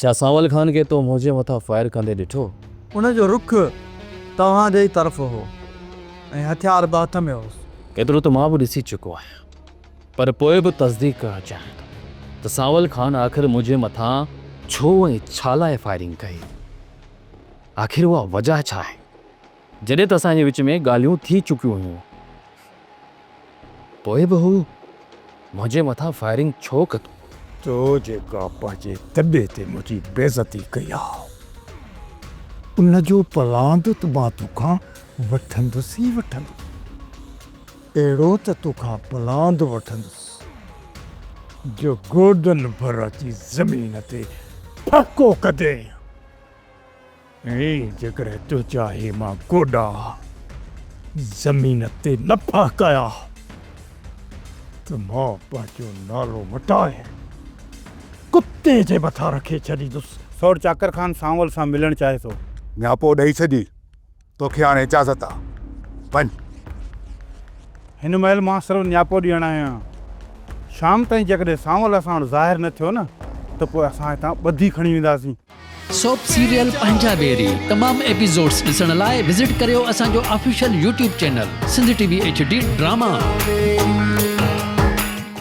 छा सांवल खान के तो मुंहिंजे मथां फायर कंदे ॾिठो? उनजो रुख तव्हांजे ई तरफ़ हो ऐं हथियार बि हथ में हुओसि। केतिरो त मां बि ॾिसी चुको आहियां, पर पोइ बि तस्दीक करणु चाहियां थो त सांवल खान आख़िर मुंहिंजे मथां छो ऐं छा लाइ फायरिंग कई। आख़िर उहा वजह छा आहे? जॾहिं त असांजे विच में ॻाल्हियूं थी चुकियूं हुयूं, पोइ बि हू मुंहिंजे मथां फायरिंग छो कयो? तो जेका पंहिंजे दॿे ते मुंहिंजी बेइज़ती कई आहे, उनजो पलांद त मां तोखां वठंदुसि ई वठंदुसि। अहिड़ो त तोखां पलांद वठंदुसि जो गोॾनि भर अची ज़मीन ते फको कदे। ऐं जेकॾहिं तूं चाहे मां गोॾा ज़मीन ते न फहकाया त मां पंहिंजो नालो मटाए कुत्ते जे मथां रखे छॾींदुसि। सौर चाकर खान सांवल सां मिलणु चाहे थो। न्यापो ॾेई छॾी, तोखे हाणे इजाज़त आहे, वञ। हिन महिल मां सिर्फ़ु न्यापो ॾियणु आहियां। शाम ताईं जेकॾहिं सांवल असां वटि ज़ाहिर न थियो न त पोइ असां हितां ॿधी खणी वेंदासीं। सोप सीरियल पंजाबेरी तमाम एपिसोड्स ॾिसण लाइ विज़िट करियो असांजो official YouTube channel Sindh TV HD drama.